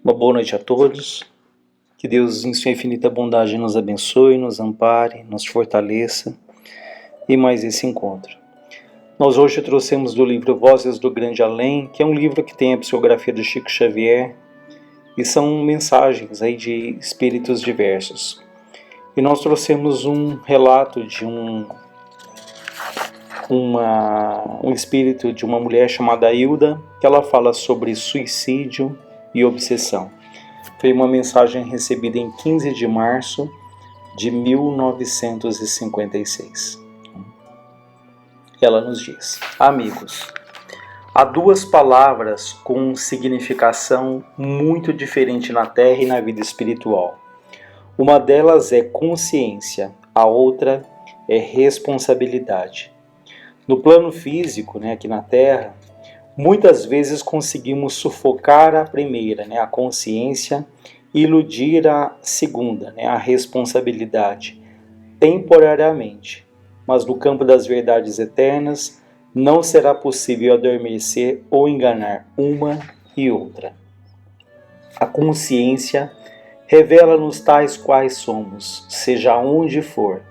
Uma boa noite a todos. Que Deus, em sua infinita bondade, nos abençoe, nos ampare, nos fortaleça e mais esse encontro. Nós hoje trouxemos do livro Vozes do Grande Além, que é um livro que tem a psicografia do Chico Xavier e são mensagens aí de espíritos diversos. E nós trouxemos um relato de um espírito de uma mulher chamada Hilda, que ela fala sobre suicídio e obsessão. Foi uma mensagem recebida em 15 de março de 1956. Ela nos diz: amigos, há duas palavras com significação muito diferente na Terra e na vida espiritual. Uma delas é consciência, a outra é responsabilidade. No plano físico, aqui na Terra, muitas vezes conseguimos sufocar a primeira, a consciência, e iludir a segunda, a responsabilidade, temporariamente. Mas no campo das verdades eternas, não será possível adormecer ou enganar uma e outra. A consciência revela-nos tais quais somos, seja onde for,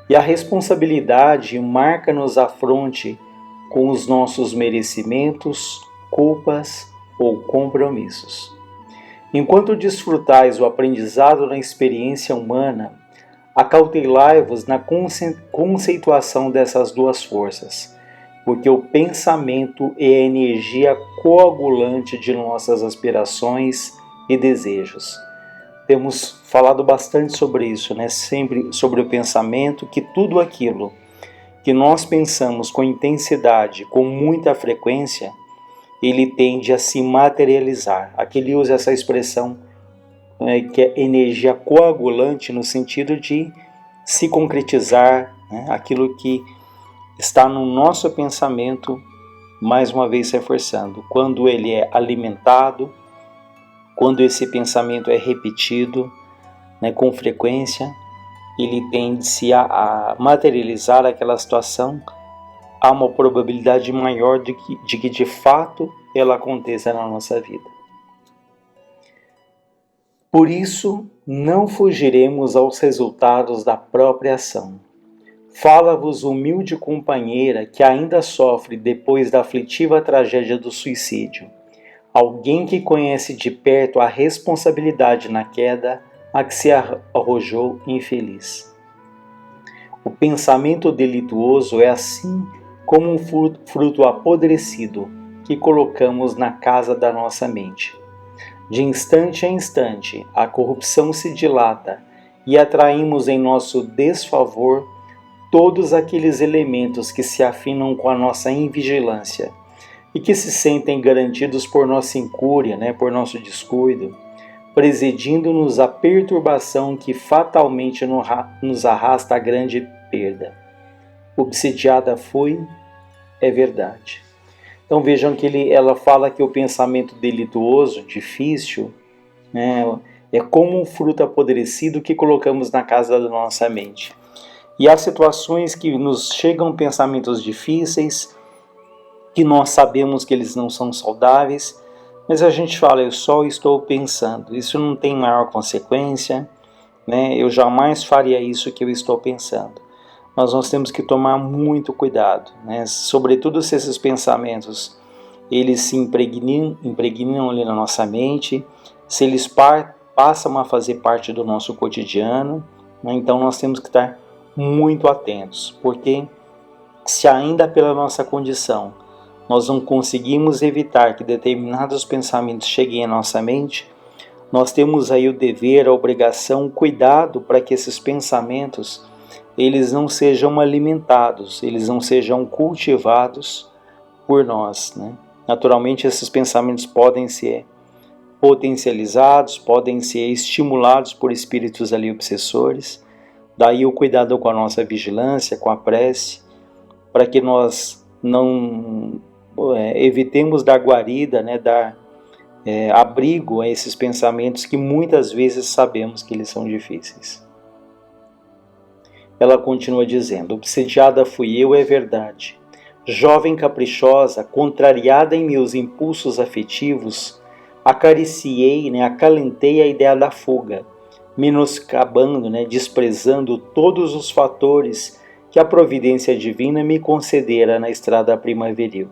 e a responsabilidade marca-nos a fronte com os nossos merecimentos, culpas ou compromissos. Enquanto desfrutais o aprendizado na experiência humana, acautelai-vos na conceituação dessas duas forças, porque o pensamento é a energia coagulante de nossas aspirações e desejos. Temos falado bastante sobre isso, sempre sobre o pensamento, que tudo aquilo que nós pensamos com intensidade, com muita frequência, ele tende a se materializar. Aqui ele usa essa expressão que é energia coagulante, no sentido de se concretizar, aquilo que está no nosso pensamento, mais uma vez reforçando, quando ele é alimentado, quando esse pensamento é repetido com frequência, ele tende-se a materializar aquela situação. Há uma probabilidade maior de que de fato ela aconteça na nossa vida. Por isso, não fugiremos aos resultados da própria ação. Fala-vos humilde companheira que ainda sofre depois da aflitiva tragédia do suicídio. Alguém que conhece de perto a responsabilidade na queda a que se arrojou infeliz. O pensamento delituoso é assim como um fruto apodrecido que colocamos na casa da nossa mente. De instante a instante, a corrupção se dilata e atraímos em nosso desfavor todos aqueles elementos que se afinam com a nossa invigilância e que se sentem garantidos por nossa incúria, por nosso descuido, presidindo-nos a perturbação que fatalmente nos arrasta à grande perda. Obsidiada foi, é verdade. Então vejam que ela fala que o pensamento delituoso, difícil, é como um fruto apodrecido que colocamos na casa da nossa mente. E há situações que nos chegam pensamentos difíceis, que nós sabemos que eles não são saudáveis, mas a gente fala, eu só estou pensando, isso não tem maior consequência, eu jamais faria isso que eu estou pensando. Mas nós temos que tomar muito cuidado, sobretudo se esses pensamentos eles se impregnam ali na nossa mente, se eles passam a fazer parte do nosso cotidiano, então nós temos que estar muito atentos, porque se ainda pela nossa condição nós não conseguimos evitar que determinados pensamentos cheguem à nossa mente, nós temos aí o dever, a obrigação, o cuidado para que esses pensamentos eles não sejam alimentados, eles não sejam cultivados por nós. Naturalmente, esses pensamentos podem ser potencializados, podem ser estimulados por espíritos ali obsessores. Daí o cuidado com a nossa vigilância, com a prece, para que nós não evitemos dar guarida, dar abrigo a esses pensamentos que muitas vezes sabemos que eles são difíceis. Ela continua dizendo: obsediada fui eu, é verdade. Jovem caprichosa, contrariada em meus impulsos afetivos, acariciei, acalentei a ideia da fuga, menoscabando, desprezando todos os fatores que a providência divina me concedera na estrada primaveril.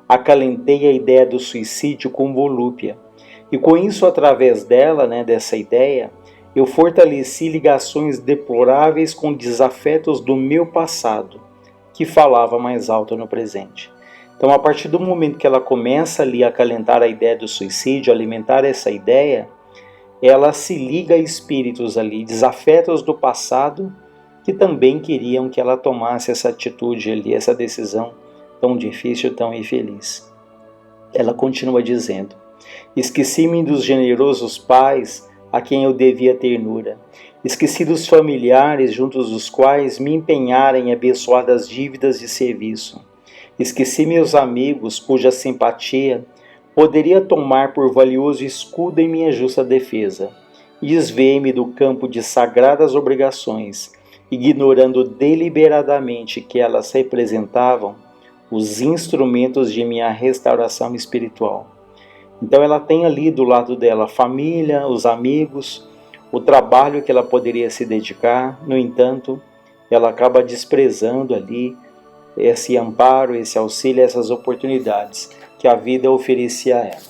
Acalentei a ideia do suicídio com volúpia, e com isso, através dela, dessa ideia, eu fortaleci ligações deploráveis com desafetos do meu passado, que falava mais alto no presente. Então, a partir do momento que ela começa ali a acalentar a ideia do suicídio, alimentar essa ideia, ela se liga a espíritos ali, desafetos do passado, que também queriam que ela tomasse essa atitude ali, essa decisão tão difícil, tão infeliz. Ela continua dizendo: esqueci-me dos generosos pais a quem eu devia ternura. Esqueci dos familiares juntos dos quais me empenhara em abençoadas dívidas de serviço. Esqueci meus amigos cuja simpatia poderia tomar por valioso escudo em minha justa defesa. Desviei-me do campo de sagradas obrigações, ignorando deliberadamente que elas representavam os instrumentos de minha restauração espiritual. Então ela tem ali do lado dela a família, os amigos, o trabalho que ela poderia se dedicar. No entanto, ela acaba desprezando ali esse amparo, esse auxílio, essas oportunidades que a vida oferecia a ela.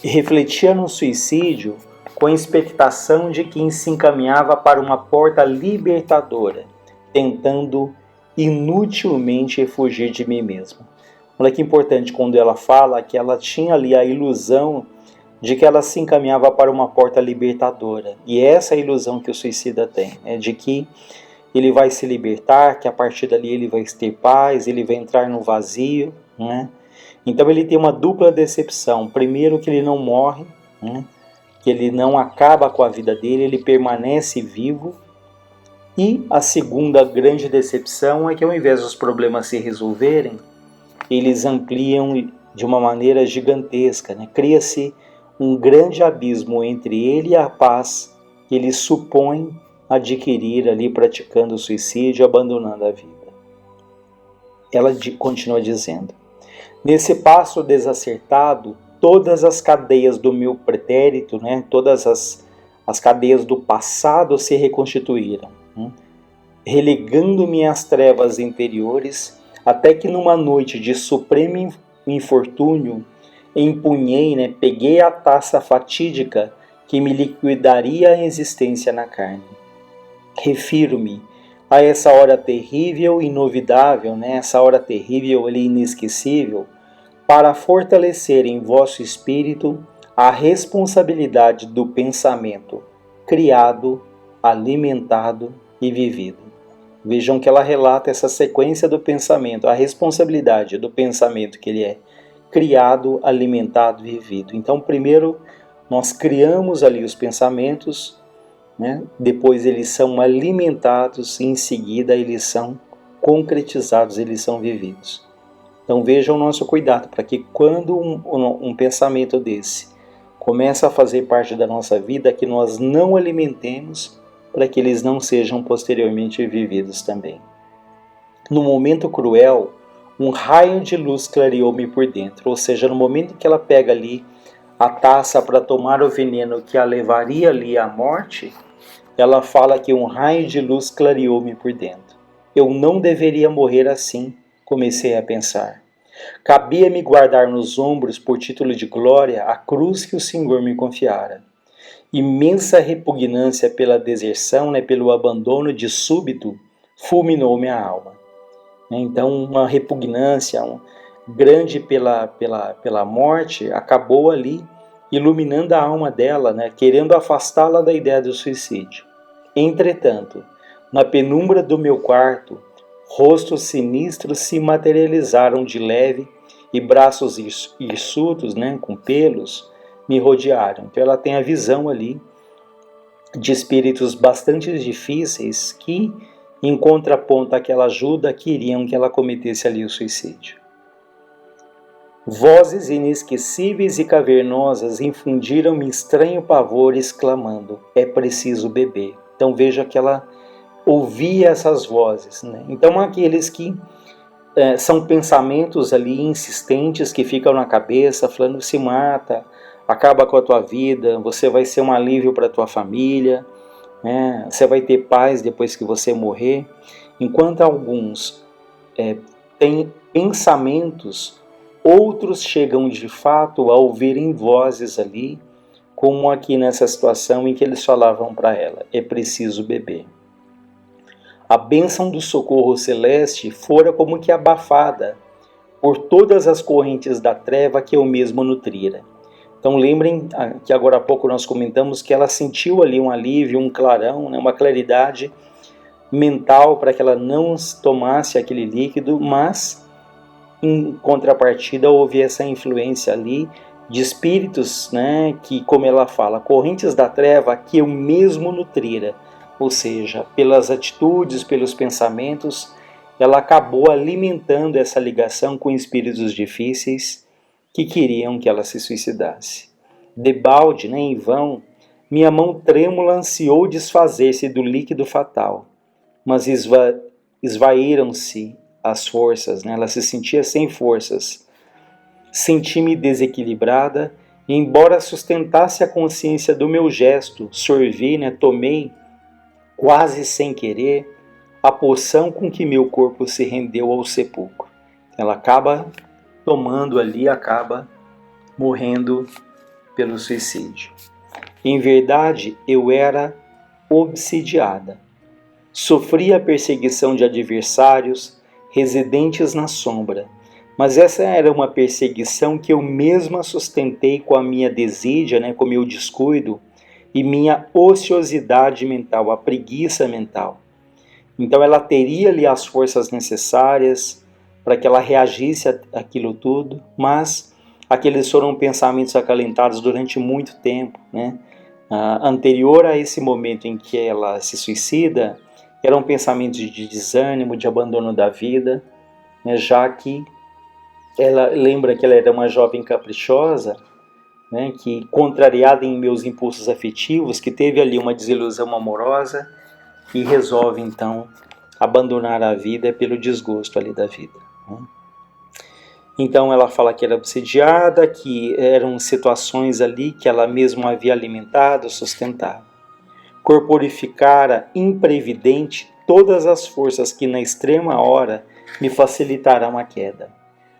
E refletia no suicídio com a expectação de que se encaminhava para uma porta libertadora, tentando inutilmente fugir de mim mesma. Olha que importante quando ela fala que ela tinha ali a ilusão de que ela se encaminhava para uma porta libertadora. E essa é a ilusão que o suicida tem, de que ele vai se libertar, que a partir dali ele vai ter paz, ele vai entrar no vazio. Então ele tem uma dupla decepção. Primeiro, que ele não morre, que ele não acaba com a vida dele, ele permanece vivo. E a segunda grande decepção é que, ao invés dos problemas se resolverem, eles ampliam de uma maneira gigantesca. Cria-se um grande abismo entre ele e a paz que ele supõe adquirir ali praticando o suicídio, abandonando a vida. Ela continua dizendo: nesse passo desacertado, todas as cadeias do meu pretérito, todas as cadeias do passado se reconstituíram, relegando-me às trevas interiores, até que numa noite de supremo infortúnio, empunhei, peguei a taça fatídica que me liquidaria a existência na carne. Refiro-me a essa hora terrível e inovidável, essa hora terrível e inesquecível, para fortalecer em vosso espírito a responsabilidade do pensamento, criado, alimentado e vivido. Vejam que ela relata essa sequência do pensamento, a responsabilidade do pensamento que ele é criado, alimentado e vivido. Então, primeiro nós criamos ali os pensamentos, depois eles são alimentados e em seguida eles são concretizados, eles são vividos. Então vejam o nosso cuidado para que quando um pensamento desse começa a fazer parte da nossa vida, que nós não alimentemos para que eles não sejam posteriormente vividos também. No momento cruel, um raio de luz clareou-me por dentro, ou seja, no momento que ela pega ali a taça para tomar o veneno que a levaria ali à morte, ela fala que um raio de luz clareou-me por dentro. Eu não deveria morrer assim, comecei a pensar. Cabia-me guardar nos ombros, por título de glória, a cruz que o Senhor me confiara. Imensa repugnância pela deserção, pelo abandono de súbito, fulminou minha alma. Então, uma repugnância grande pela morte acabou ali iluminando a alma dela, querendo afastá-la da ideia do suicídio. Entretanto, na penumbra do meu quarto, rostos sinistros se materializaram de leve e braços hirsutos, com pelos, me rodearam. Então ela tem a visão ali de espíritos bastante difíceis que, em contraponto àquela ajuda, queriam que ela cometesse ali o suicídio. Vozes inesquecíveis e cavernosas infundiram-me estranho pavor, exclamando: é preciso beber. Então veja que ela ouvia essas vozes. Então aqueles que são pensamentos ali insistentes que ficam na cabeça, falando: se mata, acaba com a tua vida, você vai ser um alívio para a tua família, né? Você vai ter paz depois que você morrer. Enquanto alguns têm pensamentos, outros chegam de fato a ouvirem vozes ali, como aqui nessa situação em que eles falavam para ela: é preciso beber. A bênção do socorro celeste fora como que abafada por todas as correntes da treva que eu mesmo nutrira. Então lembrem que agora há pouco nós comentamos que ela sentiu ali um alívio, um clarão, né, uma claridade mental para que ela não tomasse aquele líquido, mas em contrapartida houve essa influência ali de espíritos, né, que, como ela fala, correntes da treva que eu mesmo nutrira. Ou seja, pelas atitudes, pelos pensamentos, ela acabou alimentando essa ligação com espíritos difíceis que queriam que ela se suicidasse. Debalde, né, em vão, minha mão trêmula ansiou desfazer-se do líquido fatal, mas esvaíram-se as forças, né? Ela se sentia sem forças. Senti-me desequilibrada, e embora sustentasse a consciência do meu gesto, sorvi, né, tomei, quase sem querer, a poção com que meu corpo se rendeu ao sepulcro. Ela acaba tomando ali, acaba morrendo pelo suicídio. Em verdade, eu era obsidiada. Sofria a perseguição de adversários, residentes na sombra, mas essa era uma perseguição que eu mesma sustentei com a minha desídia, né, com o meu descuido, e minha ociosidade mental, a preguiça mental. Então ela teria ali as forças necessárias para que ela reagisse àquilo tudo, mas aqueles foram pensamentos acalentados durante muito tempo, né? Anterior a esse momento em que ela se suicida, eram pensamentos de desânimo, de abandono da vida, né? Já que ela lembra que ela era uma jovem caprichosa, né, que, contrariada em meus impulsos afetivos, que teve ali uma desilusão amorosa e resolve então abandonar a vida pelo desgosto ali da vida, né? Então ela fala que era obsediada, que eram situações ali que ela mesma havia alimentado, sustentado. Corporificara imprevidente todas as forças que na extrema hora me facilitarão a queda.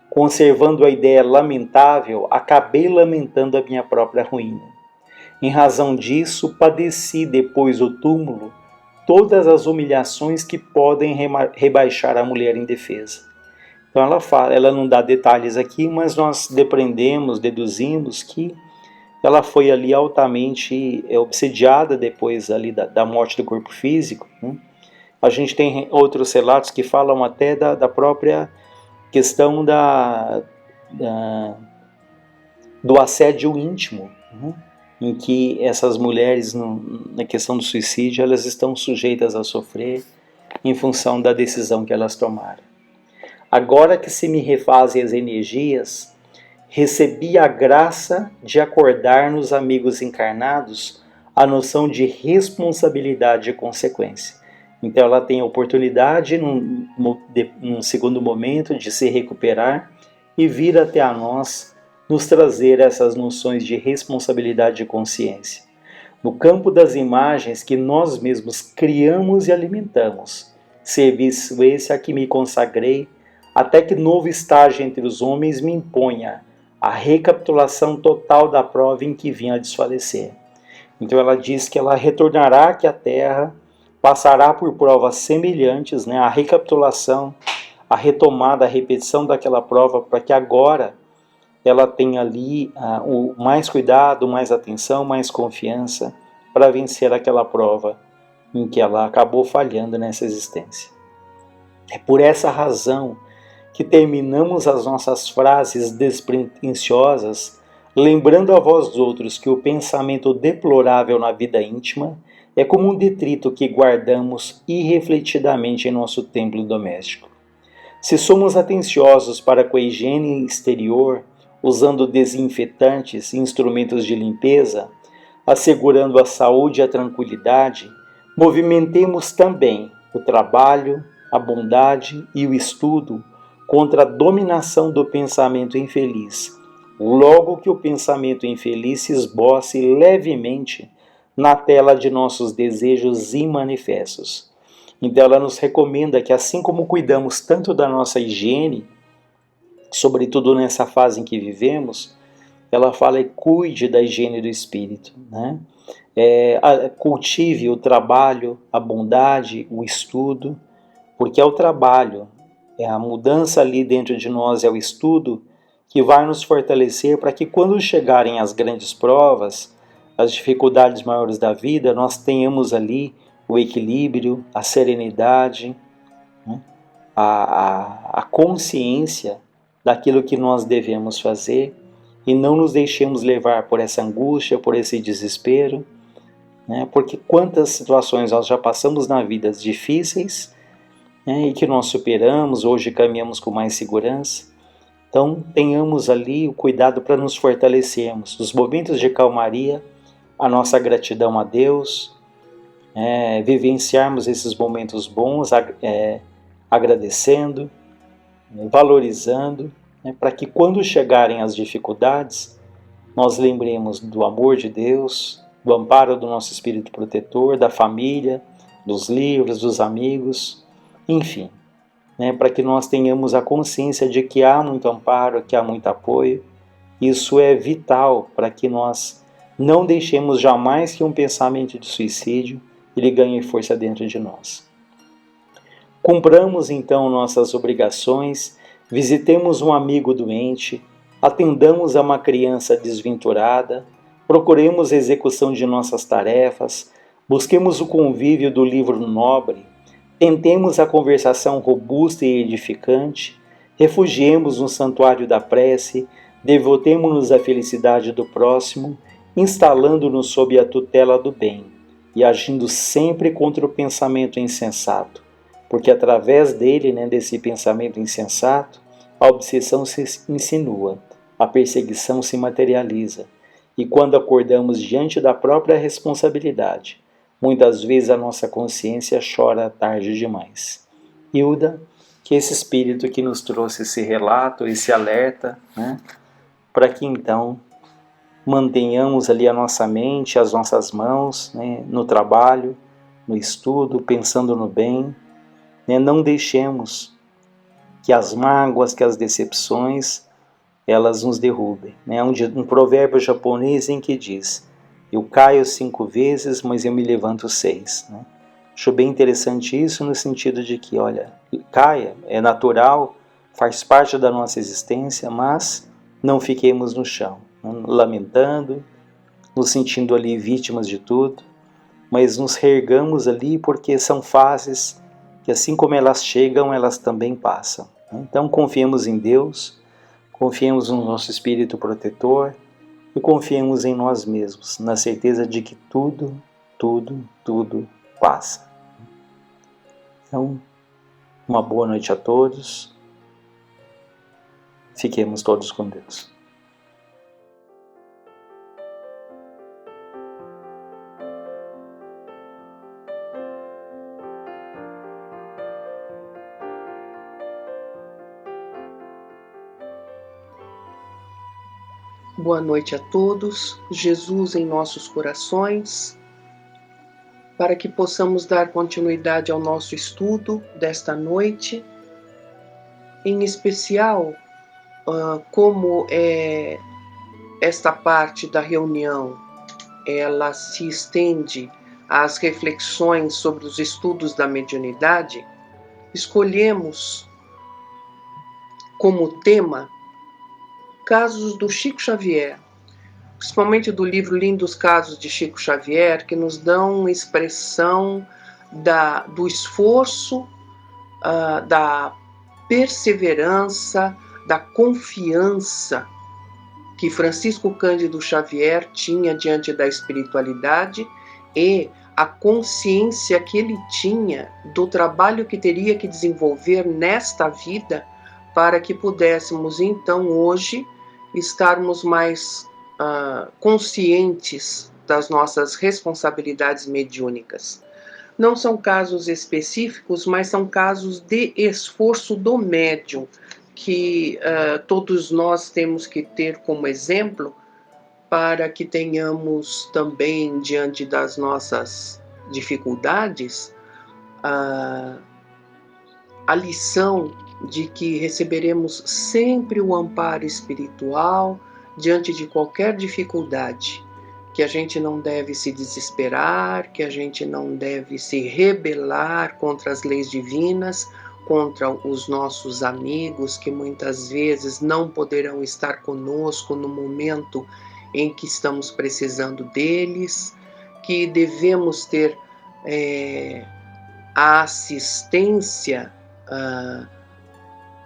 Conservando a ideia lamentável, acabei lamentando a minha própria ruína. Em razão disso, padeci depois do túmulo todas as humilhações que podem rebaixar a mulher indefesa. Então ela fala, ela não dá detalhes aqui, mas nós deduzimos que ela foi ali altamente obsediada depois ali da morte do corpo físico, né? A gente tem outros relatos que falam até da própria questão do assédio íntimo, né? Em que essas mulheres, na questão do suicídio, elas estão sujeitas a sofrer em função da decisão que elas tomaram. Agora que se me refazem as energias, recebi a graça de acordar nos amigos encarnados a noção de responsabilidade e consequência. Então ela tem a oportunidade, num segundo momento, de se recuperar e vir até a nós nos trazer essas noções de responsabilidade e consciência. No campo das imagens que nós mesmos criamos e alimentamos, serviço esse a que me consagrei, até que novo estágio entre os homens me imponha a recapitulação total da prova em que vinha a desfalecer. Então ela diz que ela retornará aqui à Terra, passará por provas semelhantes, né? A recapitulação, a retomada, a repetição daquela prova, para que agora ela tenha ali o mais cuidado, mais atenção, mais confiança para vencer aquela prova em que ela acabou falhando nessa existência. É por essa razão que terminamos as nossas frases despretensiosas, lembrando a vós outros que o pensamento deplorável na vida íntima é como um detrito que guardamos irrefletidamente em nosso templo doméstico. Se somos atenciosos para com a higiene exterior, usando desinfetantes e instrumentos de limpeza, assegurando a saúde e a tranquilidade, movimentemos também o trabalho, a bondade e o estudo contra a dominação do pensamento infeliz, logo que o pensamento infeliz se esboce levemente na tela de nossos desejos imanifestos. Então ela nos recomenda que, assim como cuidamos tanto da nossa higiene, sobretudo nessa fase em que vivemos, ela fala cuide da higiene do espírito, né? Cultive o trabalho, a bondade, o estudo, porque é o trabalho, é a mudança ali dentro de nós, é o estudo que vai nos fortalecer para que quando chegarem as grandes provas, as dificuldades maiores da vida, nós tenhamos ali o equilíbrio, a serenidade, né? a consciência daquilo que nós devemos fazer e não nos deixemos levar por essa angústia, por esse desespero, né? Porque quantas situações nós já passamos na vida difíceis, né? E que nós superamos, hoje caminhamos com mais segurança. Então tenhamos ali o cuidado para nos fortalecermos. Nos momentos de calmaria, a nossa gratidão a Deus, vivenciarmos esses momentos bons, agradecendo, valorizando, para que quando chegarem as dificuldades, nós lembremos do amor de Deus, do amparo do nosso Espírito Protetor, da família, dos livros, dos amigos, enfim, para que nós tenhamos a consciência de que há muito amparo, que há muito apoio. Isso é vital para que nós não deixemos jamais que um pensamento de suicídio ele ganhe força dentro de nós. Cumpramos então nossas obrigações, visitemos um amigo doente, atendamos a uma criança desventurada, procuremos a execução de nossas tarefas, busquemos o convívio do livro nobre, tentemos a conversação robusta e edificante, refugiemos no santuário da prece, devotemo-nos à felicidade do próximo, instalando-nos sob a tutela do bem e agindo sempre contra o pensamento insensato, porque através dele, desse pensamento insensato, a obsessão se insinua, a perseguição se materializa, e quando acordamos diante da própria responsabilidade, muitas vezes a nossa consciência chora tarde demais. Hilda, que esse espírito que nos trouxe esse relato, esse alerta, para que então mantenhamos ali a nossa mente, as nossas mãos, no trabalho, no estudo, pensando no bem, não deixemos que as mágoas, que as decepções, elas nos derrubem. Há um provérbio japonês em que diz: eu caio 5 vezes, mas eu me levanto 6. Acho bem interessante isso no sentido de que, olha, caia, é natural, faz parte da nossa existência, mas não fiquemos no chão, lamentando, nos sentindo ali vítimas de tudo, mas nos reergamos ali porque são fases que, assim como elas chegam, elas também passam. Então confiemos em Deus, confiemos no nosso Espírito Protetor e confiemos em nós mesmos, na certeza de que tudo passa. Então, uma boa noite a todos. Fiquemos todos com Deus. Boa noite a todos, Jesus em nossos corações, para que possamos dar continuidade ao nosso estudo desta noite, em especial, como esta parte da reunião, ela se estende às reflexões sobre os estudos da mediunidade, escolhemos como tema casos do Chico Xavier, principalmente do livro Lindos Casos de Chico Xavier, que nos dão expressão do esforço, da perseverança, da confiança que Francisco Cândido Xavier tinha diante da espiritualidade e a consciência que ele tinha do trabalho que teria que desenvolver nesta vida para que pudéssemos, então, hoje, estarmos mais conscientes das nossas responsabilidades mediúnicas. Não são casos específicos, mas são casos de esforço do médium, que todos nós temos que ter como exemplo, para que tenhamos também, diante das nossas dificuldades, a lição de que receberemos sempre o amparo espiritual diante de qualquer dificuldade, que a gente não deve se desesperar, que a gente não deve se rebelar contra as leis divinas, contra os nossos amigos que muitas vezes não poderão estar conosco no momento em que estamos precisando deles, que devemos ter a assistência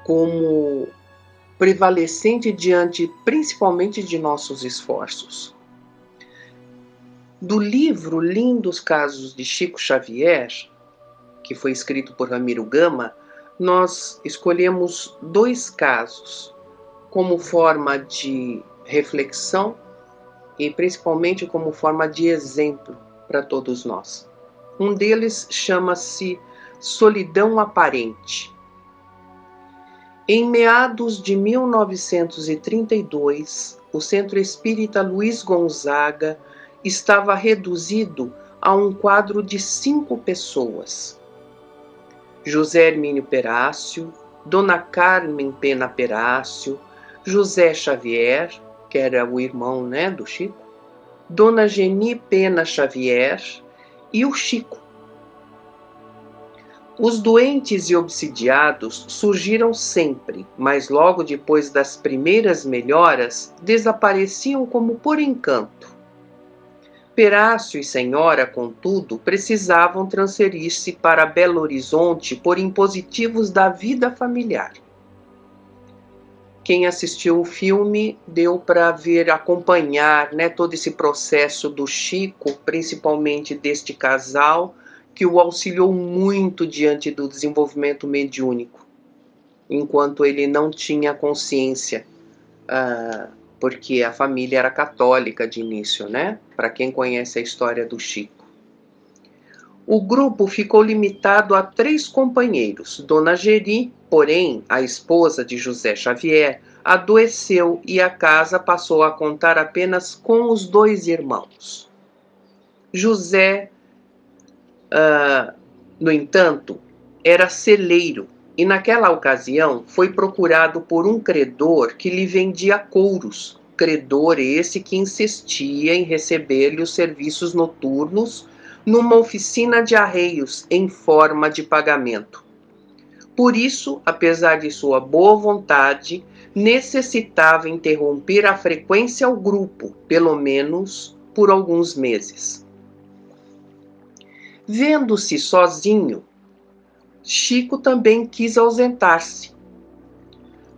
como prevalecente diante principalmente de nossos esforços. Do livro Lindos Casos de Chico Xavier, que foi escrito por Ramiro Gama, nós escolhemos 2 casos como forma de reflexão e principalmente como forma de exemplo para todos nós. Um deles chama-se Solidão Aparente. Em meados de 1932, o Centro Espírita Luiz Gonzaga estava reduzido a um quadro de 5 pessoas. José Hermínio Perácio, Dona Carmen Pena Perácio, José Xavier, que era o irmão, do Chico, Dona Geni Pena Xavier e o Chico. Os doentes e obsidiados surgiram sempre, mas logo depois das primeiras melhoras, desapareciam como por encanto. Perácio e Senhora, contudo, precisavam transferir-se para Belo Horizonte por impositivos da vida familiar. Quem assistiu o filme deu para acompanhar todo esse processo do Chico, principalmente deste casal, que o auxiliou muito diante do desenvolvimento mediúnico, enquanto ele não tinha consciência, porque a família era católica de início, para quem conhece a história do Chico. O grupo ficou limitado a 3 companheiros. Dona Geri, porém, a esposa de José Xavier, adoeceu e a casa passou a contar apenas com os 2 irmãos. José, no entanto, era celeiro e naquela ocasião foi procurado por um credor que lhe vendia couros. Credor esse que insistia em receber-lhe os serviços noturnos numa oficina de arreios em forma de pagamento. Por isso, apesar de sua boa vontade, necessitava interromper a frequência ao grupo, pelo menos por alguns meses. Vendo-se sozinho, Chico também quis ausentar-se.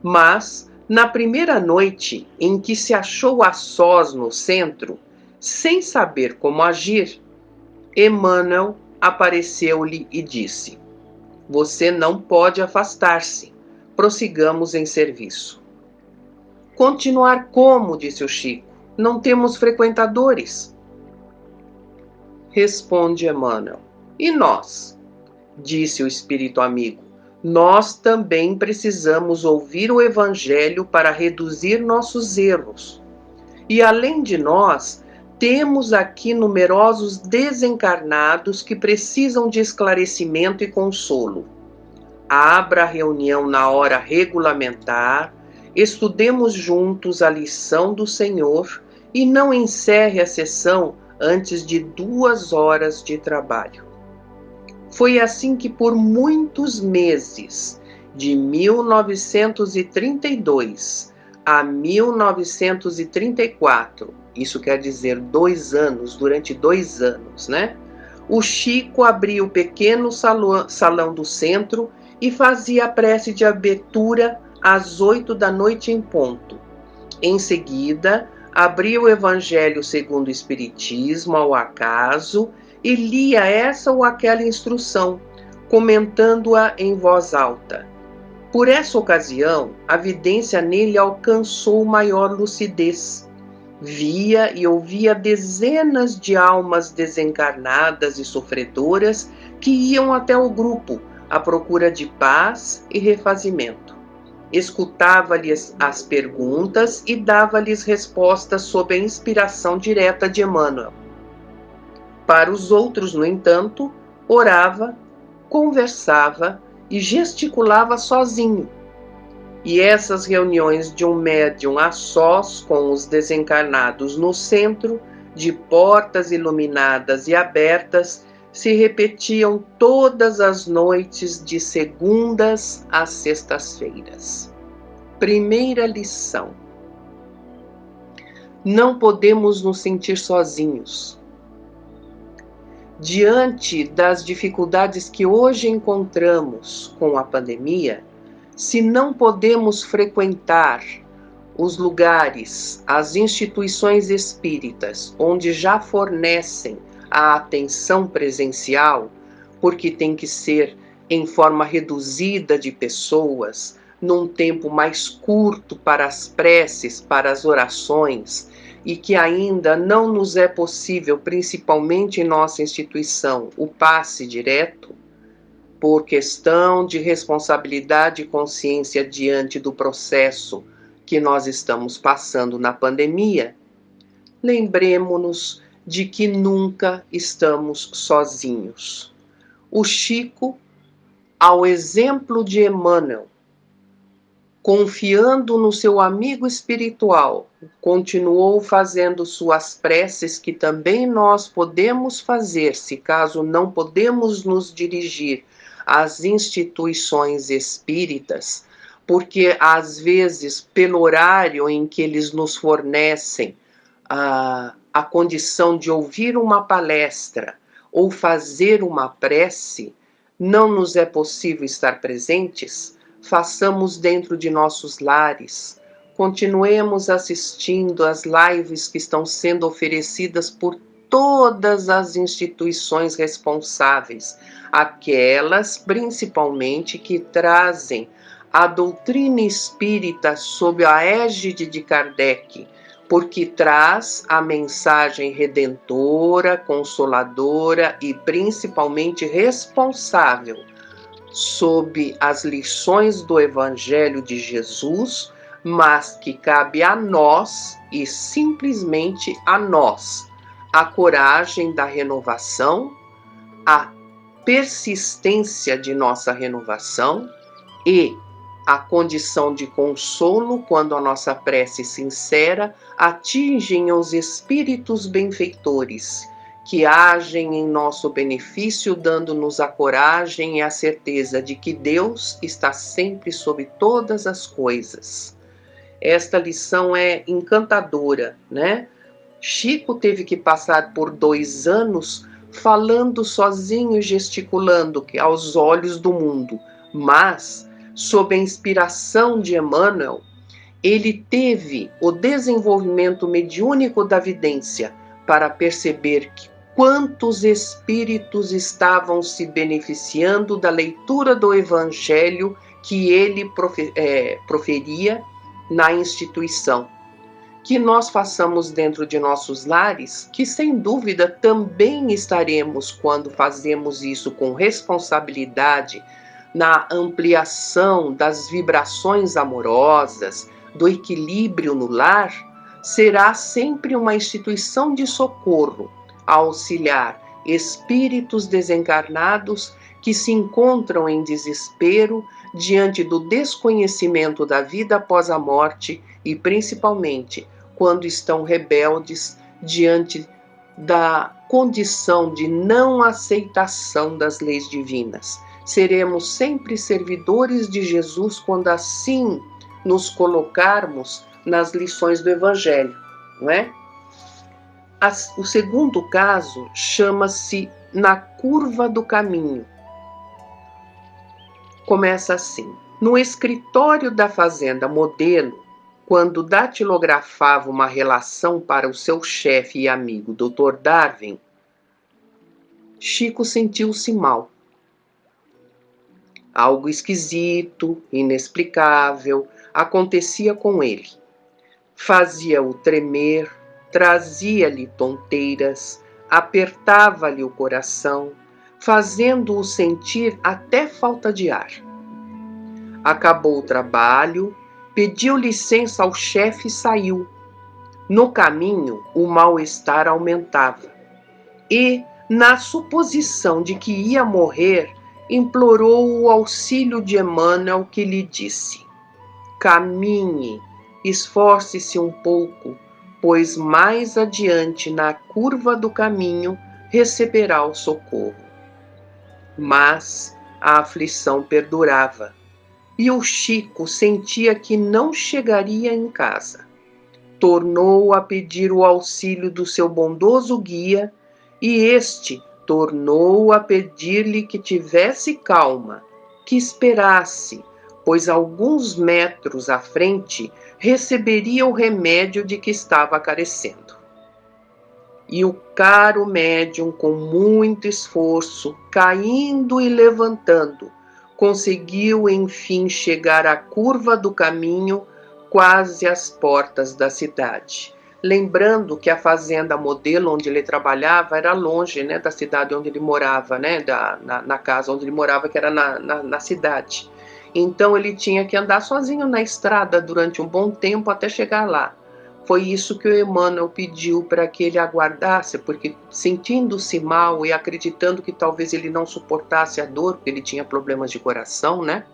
Mas, na primeira noite em que se achou a sós no centro, sem saber como agir, Emmanuel apareceu-lhe e disse: "Você não pode afastar-se. Prossigamos em serviço." "Continuar como?" disse o Chico. "Não temos frequentadores." Responde Emmanuel: "E nós?" Disse o espírito amigo: "Nós também precisamos ouvir o Evangelho para reduzir nossos erros. E além de nós, temos aqui numerosos desencarnados que precisam de esclarecimento e consolo. Abra a reunião na hora regulamentar, estudemos juntos a lição do Senhor e não encerre a sessão antes de 2 horas de trabalho." Foi assim que por muitos meses, de 1932 a 1934, isso quer dizer 2 anos, durante 2 anos, o Chico abria o pequeno salão do centro e fazia a prece de abertura às 8 da noite em ponto. Em seguida, abria o Evangelho segundo o Espiritismo ao acaso e lia essa ou aquela instrução, comentando-a em voz alta. Por essa ocasião, a vidência nele alcançou maior lucidez. Via e ouvia dezenas de almas desencarnadas e sofredoras que iam até o grupo à procura de paz e refazimento. Escutava-lhes as perguntas e dava-lhes respostas sob a inspiração direta de Emmanuel. Para os outros, no entanto, orava, conversava e gesticulava sozinho. E essas reuniões de um médium a sós com os desencarnados no centro, de portas iluminadas e abertas, se repetiam todas as noites de segundas às sextas-feiras. Primeira lição: não podemos nos sentir sozinhos. Diante das dificuldades que hoje encontramos com a pandemia, se não podemos frequentar os lugares, as instituições espíritas, onde já fornecem a atenção presencial, porque tem que ser em forma reduzida de pessoas, num tempo mais curto para as preces, para as orações, e que ainda não nos é possível, principalmente em nossa instituição, o passe direto, por questão de responsabilidade e consciência diante do processo que nós estamos passando na pandemia, lembremos-nos de que nunca estamos sozinhos. O Chico, ao exemplo de Emmanuel, confiando no seu amigo espiritual, continuou fazendo suas preces, que também nós podemos fazer, se caso não podemos nos dirigir às instituições espíritas, porque às vezes, pelo horário em que eles nos fornecem a condição de ouvir uma palestra ou fazer uma prece, não nos é possível estar presentes. Façamos dentro de nossos lares, continuemos assistindo às lives que estão sendo oferecidas por todas as instituições responsáveis, aquelas principalmente que trazem a doutrina espírita sob a égide de Kardec, porque traz a mensagem redentora, consoladora e principalmente responsável sob as lições do Evangelho de Jesus, mas que cabe a nós, e simplesmente a nós, a coragem da renovação, a persistência de nossa renovação e a condição de consolo quando a nossa prece sincera atingem os espíritos benfeitores, que agem em nosso benefício, dando-nos a coragem e a certeza de que Deus está sempre sobre todas as coisas. Esta lição é encantadora, né? Chico teve que passar por 2 anos falando sozinho e gesticulando aos olhos do mundo, mas, sob a inspiração de Emmanuel, ele teve o desenvolvimento mediúnico da vidência para perceber que quantos espíritos estavam se beneficiando da leitura do Evangelho que ele proferia na instituição. Que nós façamos dentro de nossos lares, que sem dúvida também estaremos, quando fazemos isso com responsabilidade, na ampliação das vibrações amorosas, do equilíbrio no lar, será sempre uma instituição de socorro, a auxiliar espíritos desencarnados que se encontram em desespero diante do desconhecimento da vida após a morte e, principalmente, quando estão rebeldes diante da condição de não aceitação das leis divinas. Seremos sempre servidores de Jesus quando assim nos colocarmos nas lições do Evangelho, não é? O segundo caso chama-se Na Curva do Caminho. Começa assim: no escritório da fazenda Modelo, quando datilografava uma relação para o seu chefe e amigo Dr. Darwin, Chico sentiu-se mal. Algo esquisito, inexplicável, acontecia com ele. Fazia-o tremer, trazia-lhe tonteiras, apertava-lhe o coração, fazendo-o sentir até falta de ar. Acabou o trabalho, pediu licença ao chefe e saiu. No caminho, o mal-estar aumentava. E, na suposição de que ia morrer, implorou o auxílio de Emmanuel, que lhe disse: caminhe, esforce-se um pouco, pois mais adiante, na curva do caminho, receberá o socorro. Mas a aflição perdurava, e o Chico sentia que não chegaria em casa. Tornou a pedir o auxílio do seu bondoso guia, e este tornou a pedir-lhe que tivesse calma, que esperasse, pois alguns metros à frente receberia o remédio de que estava carecendo. E o caro médium, com muito esforço, caindo e levantando, conseguiu enfim chegar à curva do caminho, quase às portas da cidade. Lembrando que a fazenda modelo onde ele trabalhava era longe, né, da cidade onde ele morava, né, na casa onde ele morava, que era na cidade. Então ele tinha que andar sozinho na estrada durante um bom tempo até chegar lá. Foi isso que o Emmanuel pediu para que ele aguardasse, porque sentindo-se mal e acreditando que talvez ele não suportasse a dor, porque ele tinha problemas de coração, né?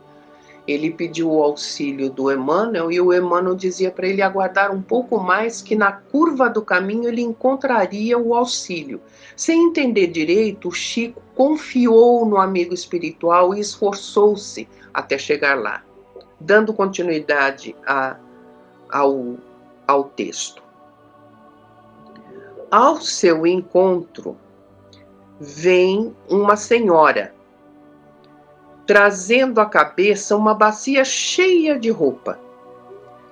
Ele pediu o auxílio do Emmanuel e o Emmanuel dizia para ele aguardar um pouco mais, que na curva do caminho ele encontraria o auxílio. Sem entender direito, o Chico confiou no amigo espiritual e esforçou-se até chegar lá. Dando continuidade ao texto. Ao seu encontro, vem uma senhora, trazendo à cabeça uma bacia cheia de roupa.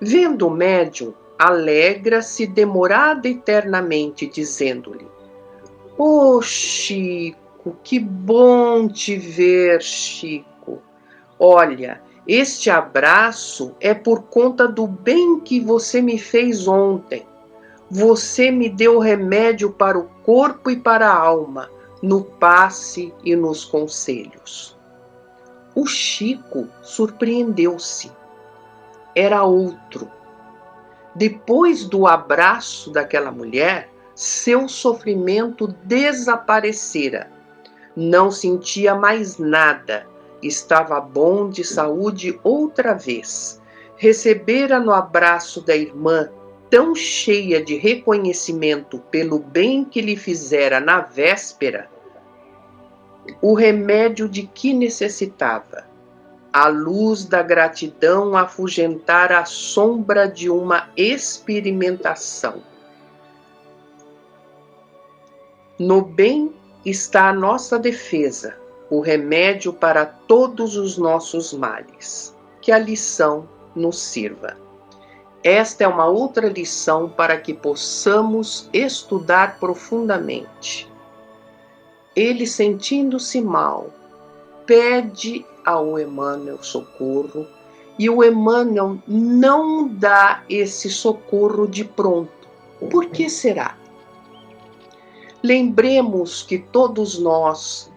Vendo o médium, alegra-se demorada eternamente, dizendo-lhe: "Ô Chico, que bom te ver, Chico. Olha, este abraço é por conta do bem que você me fez ontem. Você me deu remédio para o corpo e para a alma, no passe e nos conselhos." O Chico surpreendeu-se. Era outro. Depois do abraço daquela mulher, seu sofrimento desaparecera. Não sentia mais nada. Estava bom de saúde outra vez. Recebera no abraço da irmã, tão cheia de reconhecimento pelo bem que lhe fizera na véspera, o remédio de que necessitava. A luz da gratidão afugentara a sombra de uma experimentação. No bem está a nossa defesa, o remédio para todos os nossos males. Que a lição nos sirva. Esta é uma outra lição para que possamos estudar profundamente. Ele, sentindo-se mal, pede ao Emmanuel socorro, e o Emmanuel não dá esse socorro de pronto. Por que será? Lembremos que todos nós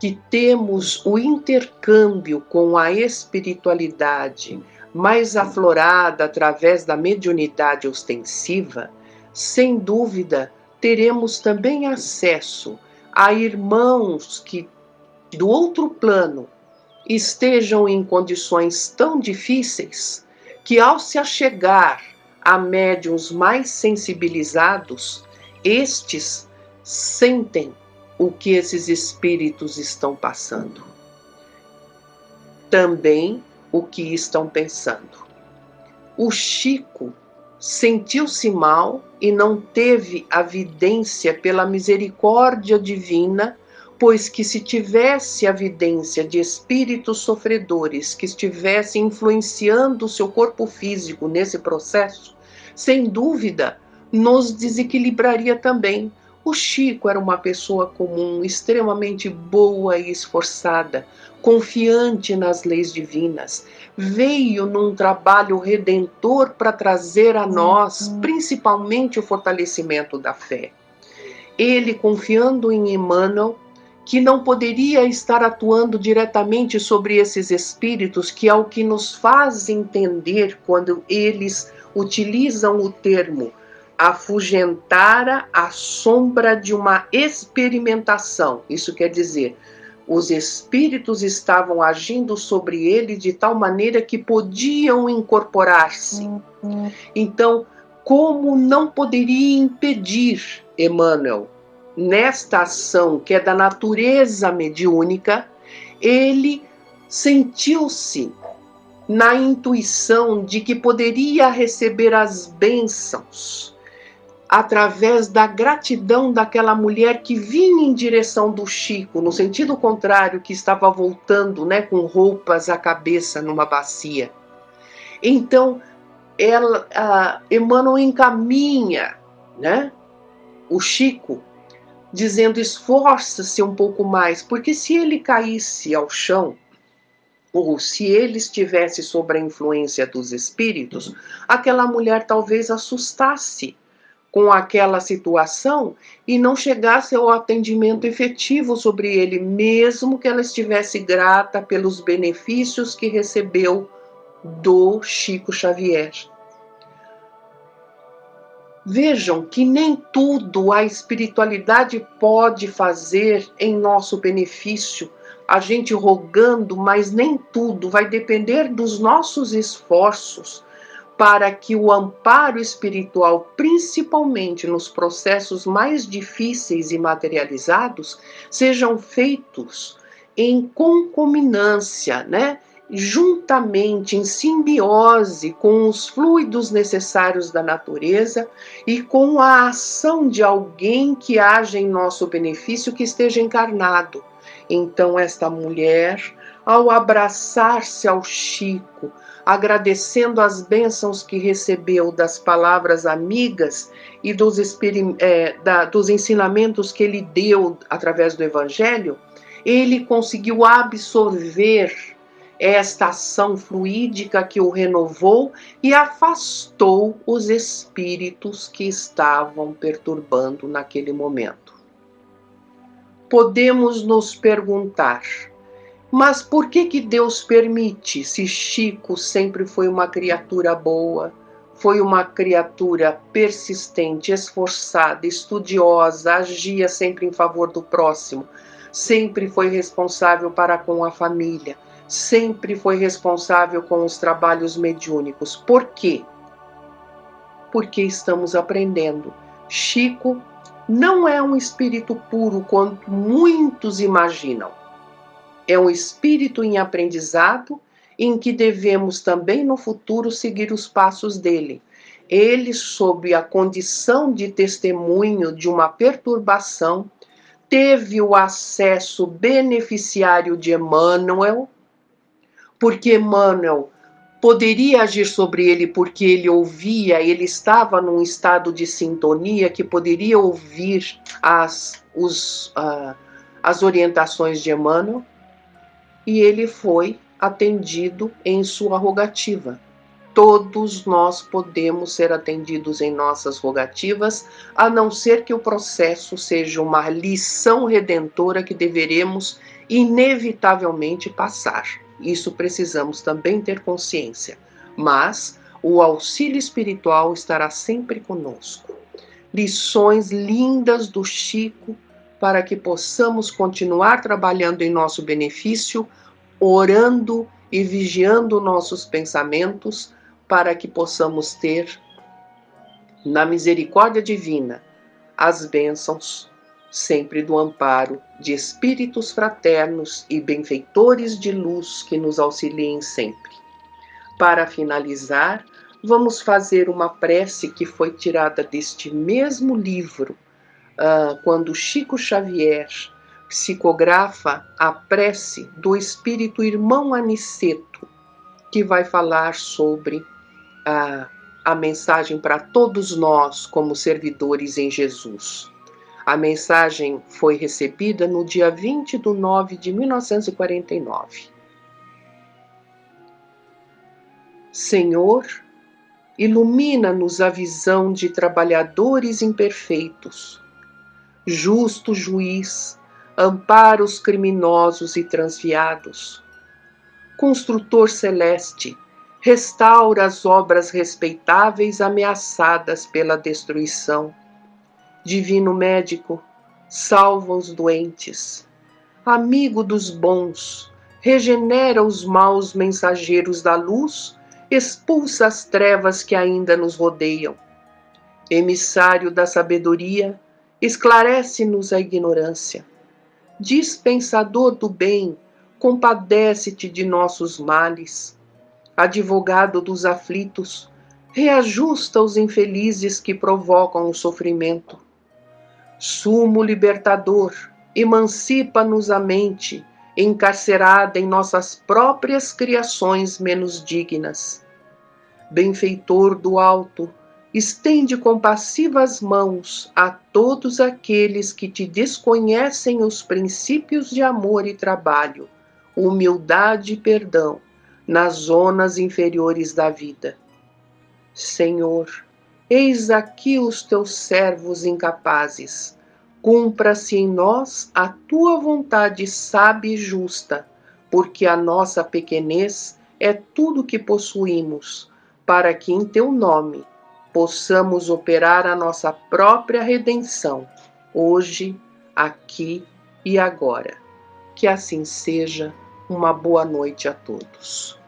que temos o intercâmbio com a espiritualidade mais aflorada através da mediunidade ostensiva, sem dúvida teremos também acesso a irmãos que, do outro plano, estejam em condições tão difíceis que, ao se achegar a médiuns mais sensibilizados, estes sentem o que esses espíritos estão passando. Também o que estão pensando. O Chico sentiu-se mal e não teve a vidência pela misericórdia divina, pois que se tivesse a vidência de espíritos sofredores que estivessem influenciando o seu corpo físico nesse processo, sem dúvida nos desequilibraria também. O Chico era uma pessoa comum, extremamente boa e esforçada, confiante nas leis divinas. Veio num trabalho redentor para trazer a nós, principalmente, o fortalecimento da fé. Ele, confiando em Emmanuel, que não poderia estar atuando diretamente sobre esses espíritos, que é o que nos faz entender quando eles utilizam o termo afugentara a sombra de uma experimentação. Isso quer dizer, os espíritos estavam agindo sobre ele de tal maneira que podiam incorporar-se. Então, como não poderia impedir Emmanuel nesta ação que é da natureza mediúnica, ele sentiu-se na intuição de que poderia receber as bênçãos através da gratidão daquela mulher que vinha em direção do Chico, no sentido contrário, que estava voltando, né, com roupas à cabeça numa bacia. Então, Emmanuel encaminha, né, o Chico, dizendo: esforça-se um pouco mais, porque se ele caísse ao chão, ou se ele estivesse sob a influência dos espíritos, aquela mulher talvez assustasse com aquela situação e não chegasse ao atendimento efetivo sobre ele, mesmo que ela estivesse grata pelos benefícios que recebeu do Chico Xavier. Vejam que nem tudo a espiritualidade pode fazer em nosso benefício, a gente rogando, mas nem tudo vai depender dos nossos esforços para que o amparo espiritual, principalmente nos processos mais difíceis e materializados, sejam feitos em concominância, né? Juntamente, em simbiose com os fluidos necessários da natureza e com a ação de alguém que age em nosso benefício, que esteja encarnado. Então, esta mulher, ao abraçar-se ao Chico, agradecendo as bênçãos que recebeu das palavras amigas e dos ensinamentos que ele deu através do Evangelho, ele conseguiu absorver esta ação fluídica que o renovou e afastou os espíritos que estavam perturbando naquele momento. Podemos nos perguntar: mas por que Deus permite, se Chico sempre foi uma criatura boa, foi uma criatura persistente, esforçada, estudiosa, agia sempre em favor do próximo, sempre foi responsável para com a família, sempre foi responsável com os trabalhos mediúnicos? Por quê? Porque estamos aprendendo. Chico não é um espírito puro quanto muitos imaginam. É um espírito em aprendizado, em que devemos também no futuro seguir os passos dele. Ele, sob a condição de testemunho de uma perturbação, teve o acesso beneficiário de Emmanuel, porque Emmanuel poderia agir sobre ele porque ele ouvia, ele estava num estado de sintonia que poderia ouvir as orientações de Emmanuel, e ele foi atendido em sua rogativa. Todos nós podemos ser atendidos em nossas rogativas, a não ser que o processo seja uma lição redentora que deveremos inevitavelmente passar. Isso precisamos também ter consciência. Mas o auxílio espiritual estará sempre conosco. Lições lindas do Chico para que possamos continuar trabalhando em nosso benefício, orando e vigiando nossos pensamentos, para que possamos ter, na misericórdia divina, as bênçãos sempre do amparo de espíritos fraternos e benfeitores de luz que nos auxiliem sempre. Para finalizar, vamos fazer uma prece que foi tirada deste mesmo livro, quando Chico Xavier psicografa a prece do espírito irmão Aniceto, que vai falar sobre a mensagem para todos nós como servidores em Jesus. A mensagem foi recebida no dia 20 de nove de 1949. Senhor, ilumina-nos a visão de trabalhadores imperfeitos. Justo juiz, ampara os criminosos e transviados. Construtor celeste, restaura as obras respeitáveis ameaçadas pela destruição. Divino médico, salva os doentes. Amigo dos bons, regenera os maus mensageiros da luz, expulsa as trevas que ainda nos rodeiam. Emissário da sabedoria, esclarece-nos a ignorância. Dispensador do bem, compadece-te de nossos males. Advogado dos aflitos, reajusta os infelizes que provocam o sofrimento. Sumo libertador, emancipa-nos a mente, encarcerada em nossas próprias criações menos dignas. Benfeitor do alto, estende compassivas mãos a todos aqueles que te desconhecem os princípios de amor e trabalho, humildade e perdão nas zonas inferiores da vida. Senhor, eis aqui os teus servos incapazes. Cumpra-se em nós a tua vontade sábia e justa, porque a nossa pequenez é tudo que possuímos, para que em teu nome possamos operar a nossa própria redenção, hoje, aqui e agora. Que assim seja. Uma boa noite a todos.